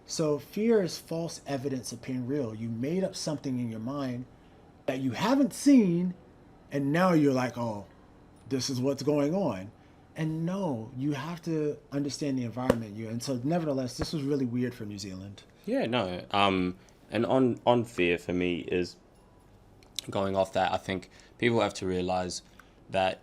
So fear is false evidence appearing real. You made up something in your mind that you haven't seen, and now you're like, oh, this is what's going on. And no, you have to understand the environment you. And so, nevertheless, this was really weird for New Zealand. Yeah, no. And on fear for me is going off that. I think people have to realize that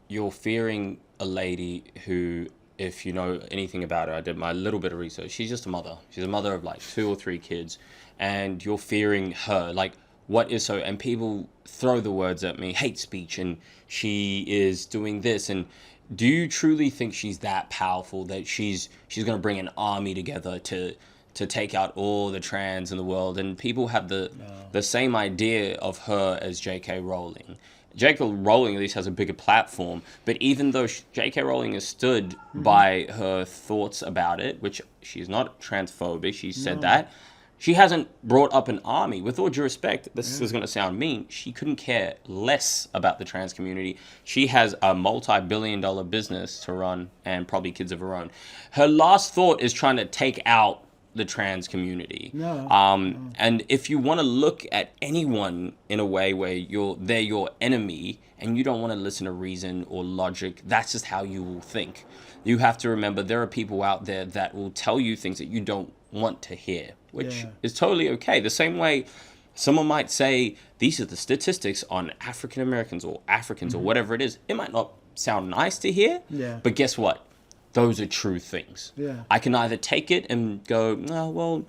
you're fearing a lady who, if you know anything about her, I did my little bit of research. She's just a mother. She's a mother of like 2 or 3 kids, and you're fearing her. Like, what is so? And people throw the words at me, hate speech, and she is doing this. And do you truly think she's that powerful that she's going to bring an army together to take out all the trans in the world? And people have the same idea of her as J.K. Rowling. J.K. Rowling at least has a bigger platform, but even though J.K. Rowling has stood by her thoughts about it, which she's not transphobic, she said that, she hasn't brought up an army. With all due respect, this is going to sound mean, she couldn't care less about the trans community. She has a multi-billion-dollar business to run and probably kids of her own. Her last thought is trying to take out the trans community. And if you want to look at anyone in a way where they're your enemy and you don't want to listen to reason or logic, that's just how you will think. You have to remember there are people out there that will tell you things that you don't want to hear, which is totally okay. The same way someone might say, these are the statistics on African Americans or Africans or whatever it is. It might not sound nice to hear, but guess what? Those are true things. I can either take it and go, oh, well,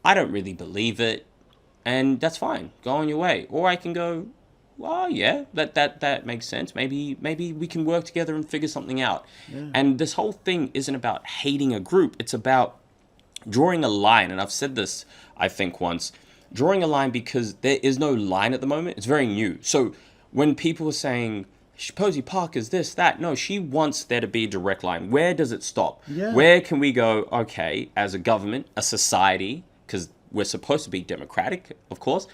I don't really believe it, and that's fine. Go on your way. Or I can go, well, yeah, that makes sense. Maybe we can work together and figure something out. And this whole thing isn't about hating a group. It's about drawing a line. And I've said this, I think, once. Drawing a line because there is no line at the moment. It's very new. So when people are saying, Posey Park is this, that. No, she wants there to be a direct line. Where does it stop? Where can we go, okay, as a government, a society, because we're supposed to be democratic, of course.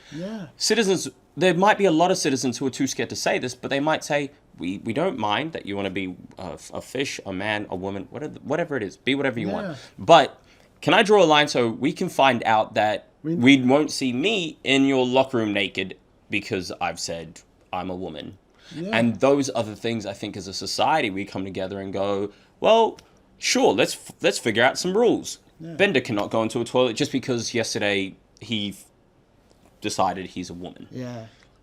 Citizens, there might be a lot of citizens who are too scared to say this, but they might say, we don't mind that you want to be a fish, a man, a woman, whatever it is. Be whatever you want. But can I draw a line so we can find out that we won't see me in your locker room naked because I've said I'm a woman? And those are the things I think as a society we come together and go, well, sure, let's figure out some rules. Benda cannot go into a toilet just because yesterday he decided he's a woman.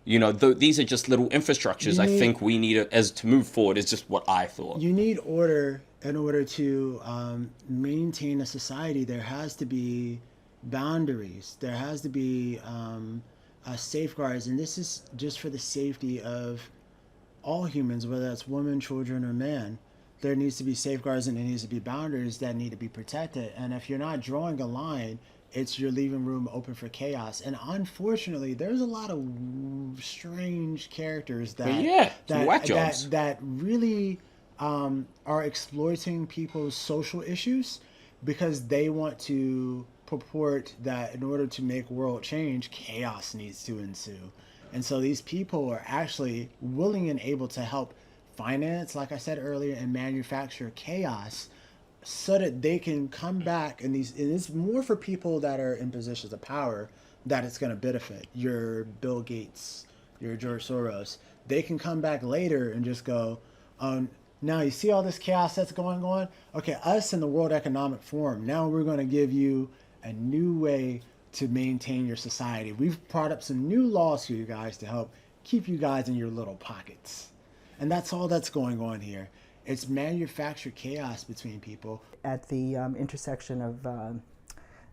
You know, these are just little infrastructures I think we need to move forward, is just what I thought. You need order in order to maintain a society. There has to be boundaries. There has to be safeguards. And this is just for the safety of all humans, whether that's women, children, or men. There needs to be safeguards and there needs to be boundaries that need to be protected. And if you're not drawing a line, you're leaving room open for chaos. And unfortunately, there's a lot of strange characters that really are exploiting people's social issues because they want to purport that in order to make world change, chaos needs to ensue. And so these people are actually willing and able to help finance, like I said earlier, and manufacture chaos so that they can come back. And it's more for people that are in positions of power that it's going to benefit. Your Bill Gates, your George Soros. They can come back later and just go, now you see all this chaos that's going on? Okay, us in the World Economic Forum, now we're going to give you a new way to maintain your society. We've brought up some new laws for you guys to help keep you guys in your little pockets. And that's all that's going on here. It's manufactured chaos between people. At the intersection of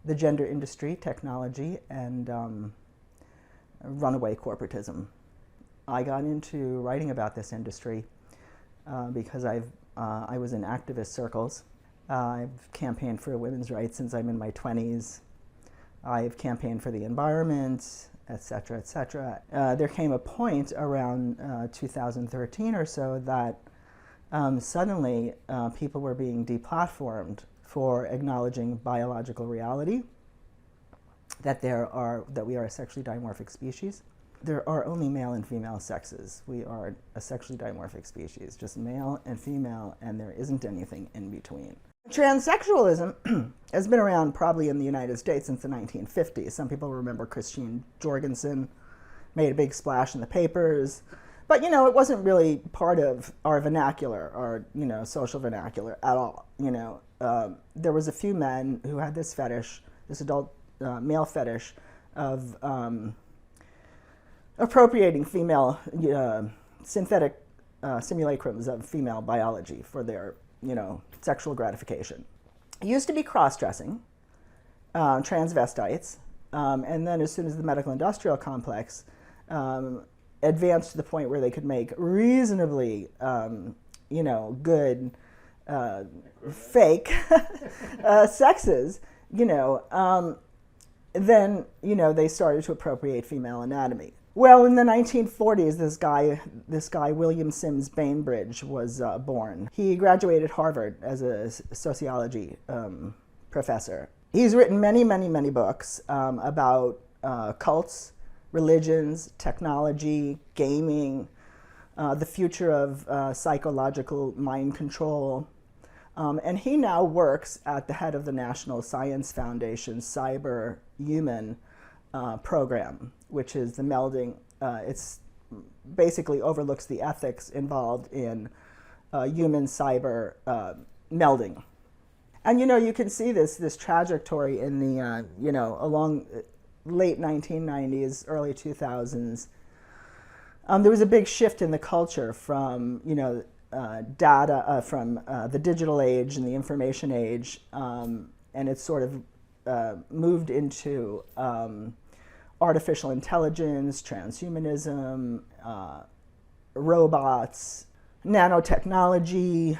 the gender industry, technology, and runaway corporatism. I got into writing about this industry because I was in activist circles. I've campaigned for women's rights since I'm in my 20s. I've campaigned for the environment, et cetera, et cetera. There came a point around 2013 or so that suddenly people were being deplatformed for acknowledging biological reality, that we are a sexually dimorphic species. There are only male and female sexes. We are a sexually dimorphic species, just male and female, and there isn't anything in between. Transsexualism has been around probably in the United States since the 1950s. Some people remember Christine Jorgensen made a big splash in the papers. But, you know, it wasn't really part of our vernacular, our, you know, social vernacular at all. You know, there was a few men who had this fetish, this adult male fetish of appropriating female synthetic simulacrums of female biology for their, you know, sexual gratification. It used to be cross-dressing, transvestites, and then as soon as the medical industrial complex advanced to the point where they could make reasonably, you know, good fake sexes, you know, then, you know, they started to appropriate female anatomy. Well, in the 1940s, this guy William Sims Bainbridge was born. He graduated Harvard as a sociology professor. He's written many, many, many books about cults, religions, technology, gaming, the future of psychological mind control. And he now works at the head of the National Science Foundation's Cyber Human program, which is the melding. It's basically overlooks the ethics involved in human cyber melding. And, you know, you can see this trajectory in the, you know, along late 1990s, early 2000s. There was a big shift in the culture from, you know, data, from the digital age and the information age, and it sort of moved into artificial intelligence, transhumanism, robots, nanotechnology,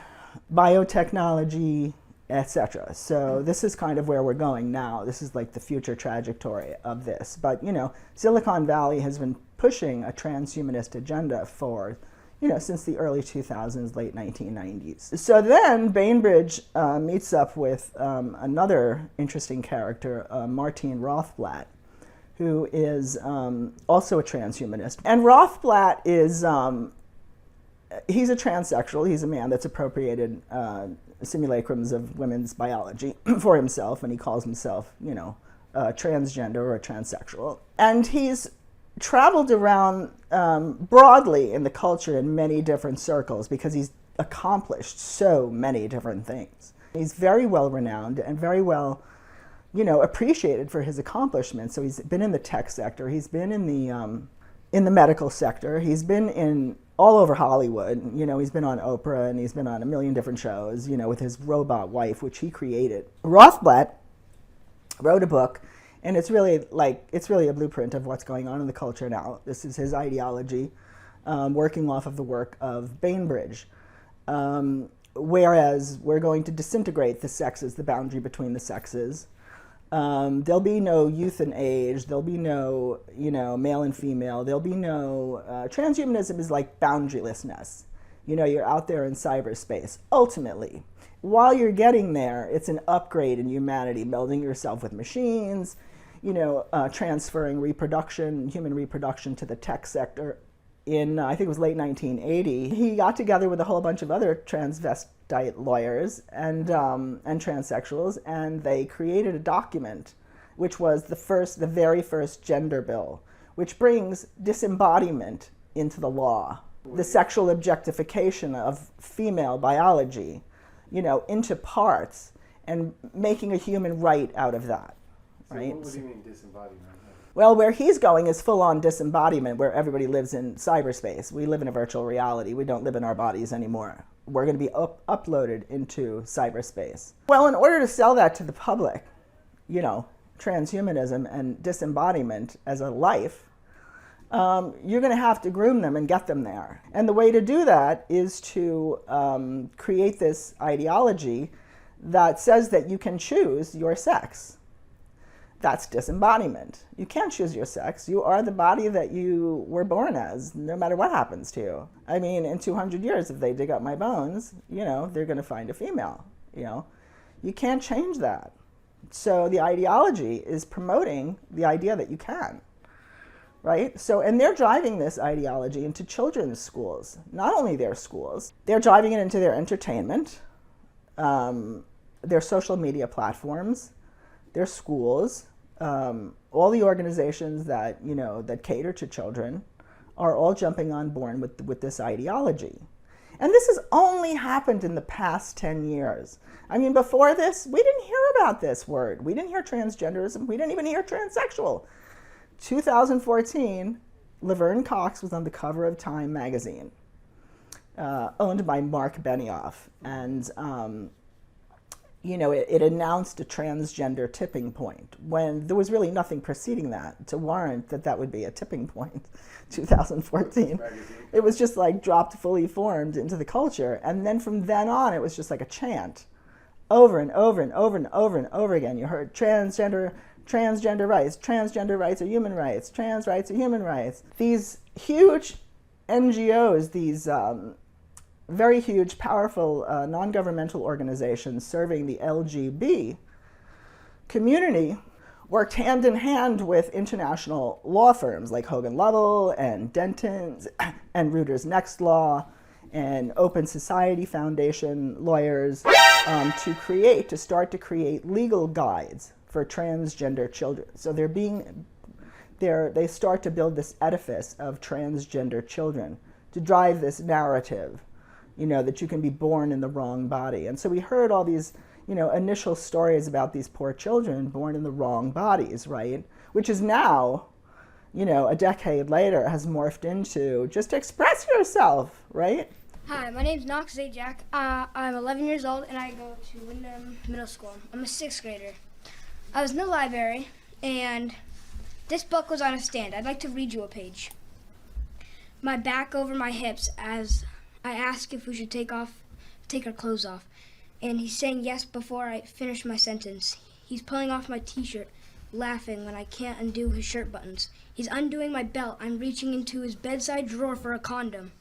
biotechnology, etc. So this is kind of where we're going now. This is like the future trajectory of this. But, you know, Silicon Valley has been pushing a transhumanist agenda for, you know, since the early 2000s, late 1990s. So then Bainbridge meets up with another interesting character, Martine Rothblatt, who is also a transhumanist. And Rothblatt is, he's a transsexual. He's a man that's appropriated simulacrums of women's biology for himself, and he calls himself, you know, transgender or a transsexual. And he's traveled around broadly in the culture in many different circles because he's accomplished so many different things. He's very well renowned and very well, you know, appreciated for his accomplishments. So he's been in the tech sector, he's been in the medical sector, he's been in all over Hollywood. You know, he's been on Oprah and he's been on a million different shows, you know, with his robot wife, which he created. Rothblatt wrote a book, and it's really a blueprint of what's going on in the culture now. This is his ideology, working off of the work of Bainbridge. Whereas we're going to disintegrate the sexes, the boundary between the sexes. There'll be no youth and age. There'll be no, you know, male and female. There'll be no, transhumanism is like boundarylessness. You know, you're out there in cyberspace. Ultimately, while you're getting there, it's an upgrade in humanity, melding yourself with machines, you know, transferring reproduction, human reproduction to the tech sector. In, I think it was late 1980, he got together with a whole bunch of other transvestite lawyers and transsexuals, and they created a document, which was the very first gender bill, which brings disembodiment into the law, the sexual objectification of female biology, you know, into parts, and making a human right out of that. Right? So what do you mean disembodiment? Well, where he's going is full-on disembodiment, where everybody lives in cyberspace. We live in a virtual reality. We don't live in our bodies anymore. We're going to be uploaded into cyberspace. Well, in order to sell that to the public, you know, transhumanism and disembodiment as a life, you're going to have to groom them and get them there. And the way to do that is to create this ideology that says that you can choose your sex. That's disembodiment. You can't choose your sex. You are the body that you were born as, no matter what happens to you. I mean, in 200 years, if they dig up my bones, you know, they're going to find a female, you know. You can't change that. So the ideology is promoting the idea that you can, right? So, and they're driving this ideology into children's schools. Not only their schools, they're driving it into their entertainment. their social media platforms, their schools, all the organizations that, that cater to children are all jumping on board with this ideology. And this has only happened in the past 10 years. I mean, before this, we didn't hear about this word. We didn't hear transgenderism. We didn't even hear transsexual. 2014, Laverne Cox was on the cover of Time magazine, owned by Mark Benioff. And, it announced a transgender tipping point when there was really nothing preceding that to warrant that would be a tipping point. 2014. It was just like dropped fully formed into the culture. And then from then on, it was just like a chant over and over and over and over and over again. You heard transgender rights are human rights, trans rights are human rights. These huge NGOs, these very huge, powerful non-governmental organizations serving the LGB community worked hand in hand with international law firms like Hogan Lovells and Denton's and Reuters Next Law and Open Society Foundation lawyers to start to create legal guides for transgender children. So they start to build this edifice of transgender children to drive this narrative, that you can be born in the wrong body. And so we heard all these, initial stories about these poor children born in the wrong bodies, right? Which is now, a decade later, has morphed into just express yourself, right? Hi, my name's Knox Zajac. I'm 11 years old and I go to Wyndham Middle School. I'm a 6th grader. I was in the library and this book was on a stand. I'd like to read you a page. My back over my hips as I ask if we should take our clothes off. And he's saying yes before I finish my sentence. He's pulling off my t-shirt, laughing when I can't undo his shirt buttons. He's undoing my belt. I'm reaching into his bedside drawer for a condom.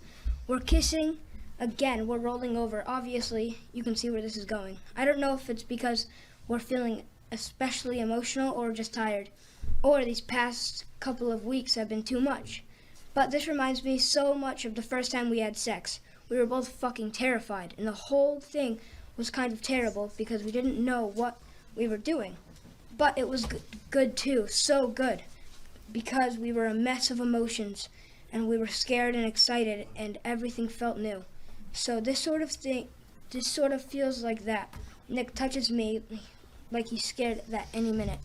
We're kissing. Again, we're rolling over. Obviously, you can see where this is going. I don't know if it's because we're feeling especially emotional or just tired, or these past couple of weeks have been too much. But this reminds me so much of the first time we had sex. We were both fucking terrified, and the whole thing was kind of terrible because we didn't know what we were doing. But it was good too, so good, because we were a mess of emotions, and we were scared and excited, and everything felt new. So this sort of feels like that. Nick touches me like he's scared that any minute.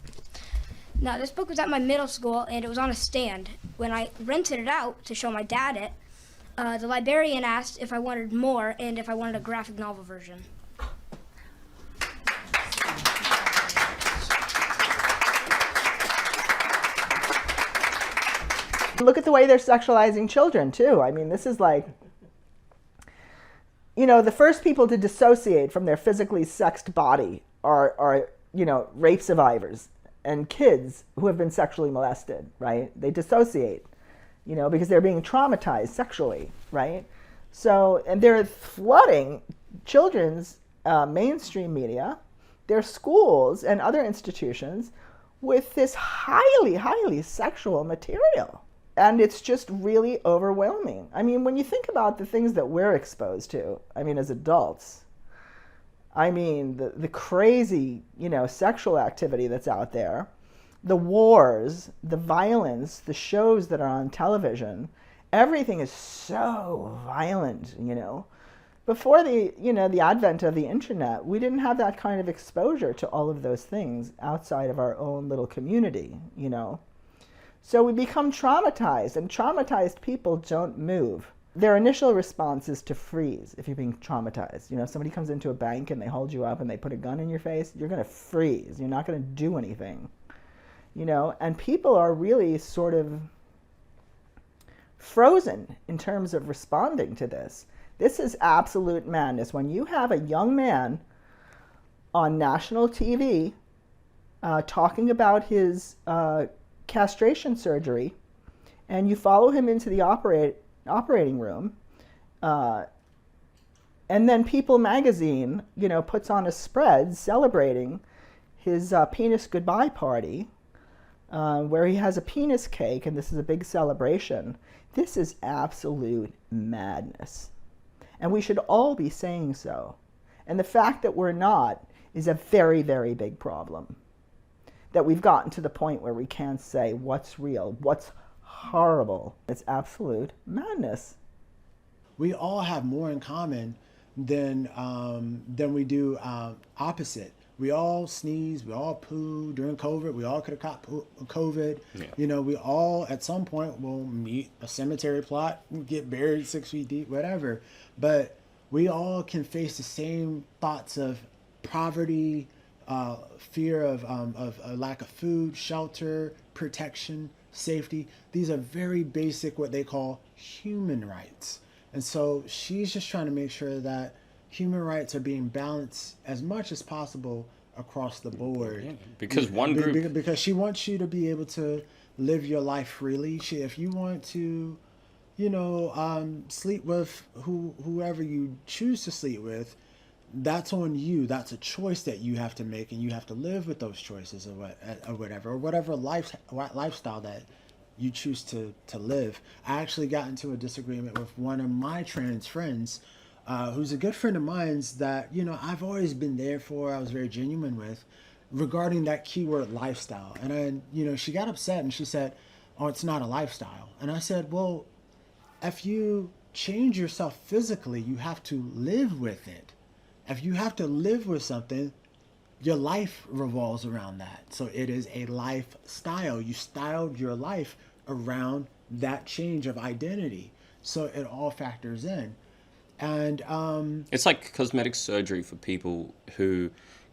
Now, this book was at my middle school, and it was on a stand. When I rented it out to show my dad it, the librarian asked if I wanted more and if I wanted a graphic novel version. Look at the way they're sexualizing children, too. I mean, this is like, the first people to dissociate from their physically sexed body are rape survivors and kids who have been sexually molested, right? They dissociate, because they're being traumatized sexually, right? So, and they're flooding children's mainstream media, their schools and other institutions with this highly, highly sexual material. And it's just really overwhelming. I mean, when you think about the things that we're exposed to, as adults, the crazy, sexual activity that's out there, the wars, the violence, the shows that are on television, everything is so violent, Before the advent of the internet, we didn't have that kind of exposure to all of those things outside of our own little community, So we become traumatized, and traumatized people don't move. Their initial response is to freeze if you're being traumatized. If somebody comes into a bank and they hold you up and they put a gun in your face, you're going to freeze. You're not going to do anything. And people are really sort of frozen in terms of responding to this. This is absolute madness. When you have a young man on national TV talking about his castration surgery, and you follow him into the operating room, and then People magazine, puts on a spread celebrating his penis goodbye party, where he has a penis cake, and this is a big celebration. This is absolute madness. And we should all be saying so. And the fact that we're not is a very, very big problem. That we've gotten to the point where we can't say what's real, what's horrible. It's absolute madness. We all have more in common than we do opposite. We all sneeze, we all poo during COVID. We all could have caught COVID. Yeah. You know, we all at some point will meet a cemetery plot, get buried 6 feet deep, whatever. But we all can face the same thoughts of poverty, fear of a lack of food, shelter, protection, safety. These are very basic, what they call human rights. And so she's just trying to make sure that human rights are being balanced as much as possible across the board. Yeah, because one group... Because she wants you to be able to live your life freely. If you want to, you know, sleep with whoever you choose to sleep with, that's on you. That's a choice that you have to make, and you have to live with those choices or whatever lifestyle that you choose to live. I actually got into a disagreement with one of my trans friends, who's a good friend of mine's that, you know, I've always been there for, I was very genuine with, regarding that keyword lifestyle. And you know, she got upset and she said, oh, it's not a lifestyle. And I said, well, if you change yourself physically, you have to live with it. If you have to live with something, your life revolves around that. So it is a lifestyle. You styled your life around that change of identity. So it all factors in. And it's like cosmetic surgery for people who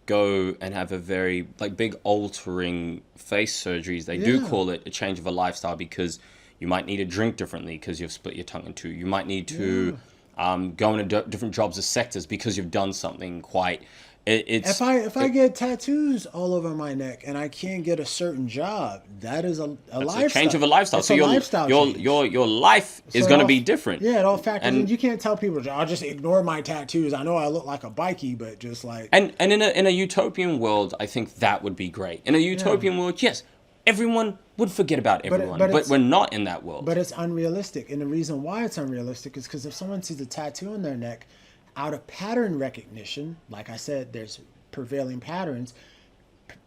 go and have a very like big altering face surgeries. They do call it a change of a lifestyle because you might need to drink differently because you've split your tongue in two. You might need to go into different jobs or sectors because you've done something quite... If I get tattoos all over my neck and I can't get a certain job, that is a lifestyle. A change of a lifestyle. It's so a lifestyle change. your life is going to be different. Yeah, it all factors in. You can't tell people, I'll just ignore my tattoos. I know I look like a bikie, but just like... And in a utopian world, I think that would be great. In a utopian world, yes, everyone would forget about everyone. But we're not in that world. But it's unrealistic. And the reason why it's unrealistic is because if someone sees a tattoo on their neck, out of pattern recognition, like I said, there's prevailing patterns.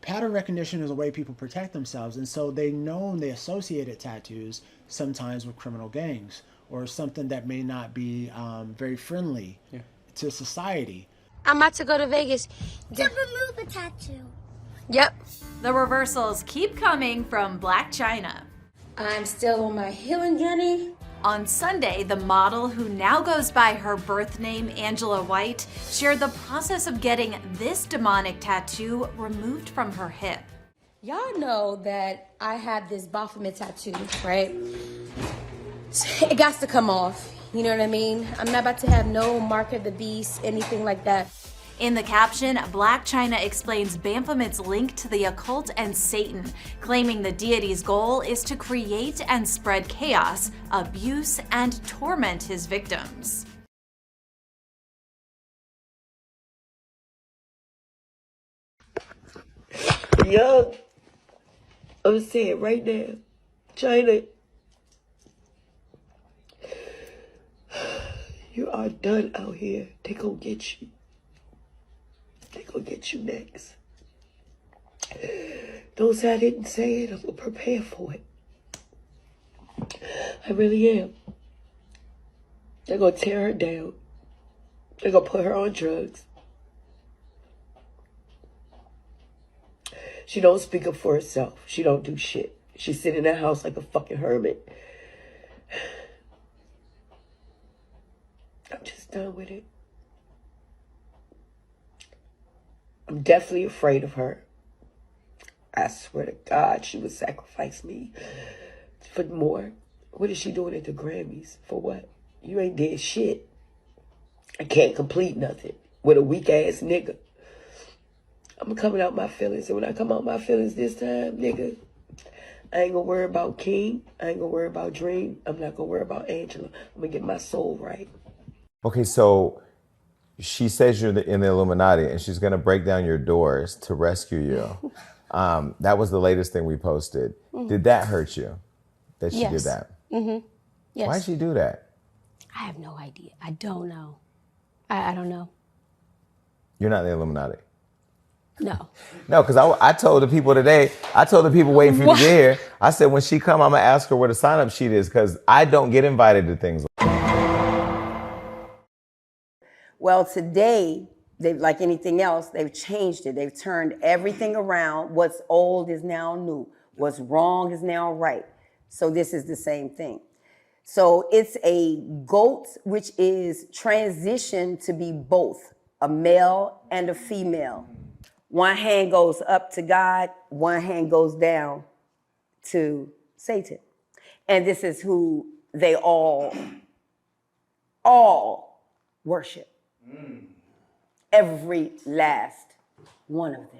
Pattern recognition is a way people protect themselves. And so they associated tattoos sometimes with criminal gangs or something that may not be very friendly to society. I'm about to go to Vegas to remove the tattoo. Yep. The reversals keep coming from Black China. I'm still on my healing journey. On Sunday, the model, who now goes by her birth name, Angela White, shared the process of getting this demonic tattoo removed from her hip. Y'all know that I have this Baphomet tattoo, right? It got to come off, you know what I mean? I'm not about to have no mark of the beast, anything like that. In the caption, Black China explains Baphomet's link to the occult and Satan, claiming the deity's goal is to create and spread chaos, abuse, and torment his victims. Young, I'm saying right now, China, you are done out here. They gonna get you. They gonna get you next. Don't say I didn't say it. I'm gonna prepare for it. I really am. They're gonna tear her down. They're gonna put her on drugs. She don't speak up for herself. She don't do shit. She sit in that house like a fucking hermit. I'm just done with it. I'm definitely afraid of her. I swear to God, she would sacrifice me for more. What is she doing at the Grammys? For what? You ain't did shit. I can't complete nothing with a weak ass nigga. I'm coming out my feelings, and when I come out my feelings this time, nigga, I ain't gonna worry about King. I ain't gonna worry about Dream. I'm not gonna worry about Angela. I'm gonna get my soul right. Okay, so she says you're in the Illuminati and she's going to break down your doors to rescue you. That was the latest thing we posted. Mm-hmm. Did that hurt you that she did that? Mm-hmm. Yes. Why'd she do that? I have no idea. I don't know. I don't know. You're not in the Illuminati? No. No, because I told the people today, I told the people waiting for you to get here, I said when she come, I'm going to ask her where the sign-up sheet is because I don't get invited to things. Well, today, they've, like anything else, they've changed it. They've turned everything around. What's old is now new. What's wrong is now right. So this is the same thing. So it's a goat, which is transitioned to be both a male and a female. One hand goes up to God, one hand goes down to Satan. And this is who they all worship. Every last one of them.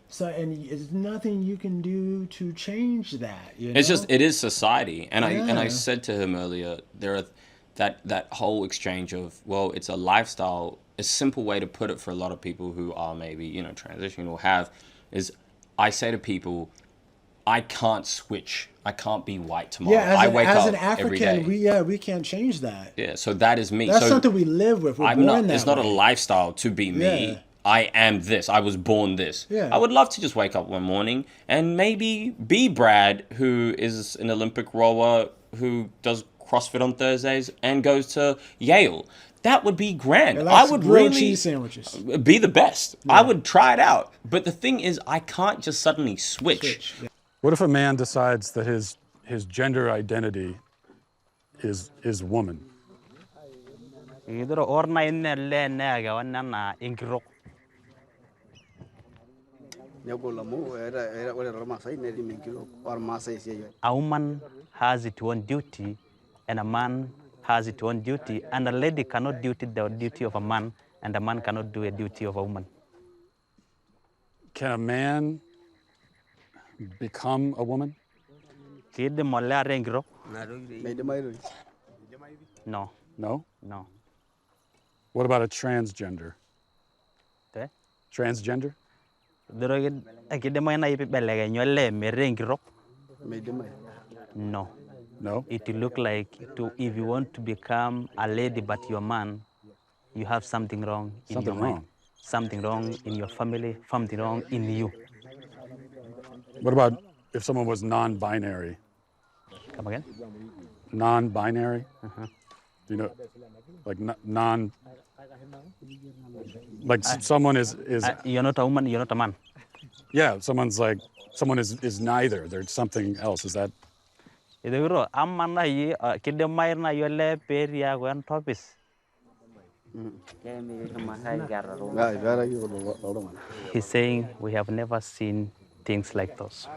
So, and there's nothing you can do to change that. You know? It's just, it is society. And Yeah. I said to him earlier, there are that whole exchange of, well, it's a lifestyle. A simple way to put it for a lot of people who are maybe, transitioning or have, is I say to people, I can't switch. I can't be white tomorrow. Yeah, I wake as up an every day. African, we can't change that. Yeah, so that is me. That's so something we live with. We're born that it's not a way. lifestyle to be me. Yeah. I am this. I was born this. Yeah. I would love to just wake up one morning and maybe be Brad, who is an Olympic rower who does CrossFit on Thursdays and goes to Yale. That would be grand. And I likes would grilled really cheese sandwiches. be the best. I would try it out. But the thing is, I can't just suddenly switch. Yeah. What if a man decides that his gender identity is woman? A woman has its own duty, and a man has its own duty, and a lady cannot do the duty of a man, and a man cannot do a duty of a woman. Can a man become a woman? No. No? No. What about a transgender? Eh? Transgender? No. No? It look like if you want to become a lady but you're a man, you have something wrong in Something your mind. wrong. Something wrong in your family, something wrong in you. What about if someone was non-binary? Come again? Non-binary? You know, like non... Like someone is you're not a woman, you're not a man. yeah, someone is neither. There's something else. Is that... He's saying we have never seen things like those.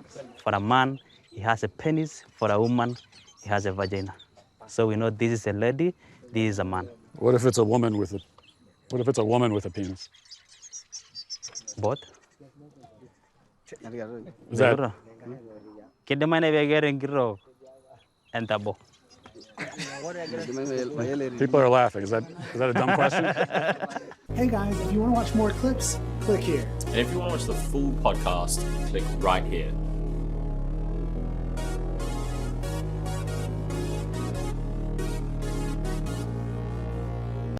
For a man, he has a penis. For a woman, he has a vagina. So we know this is a lady, this is a man. What if it's a woman with a... What if it's a woman with a penis? Both? Is that... People are laughing. Is that a dumb question? Hey guys, if you want to watch more clips, click here. And if you want to watch the full podcast, click right here.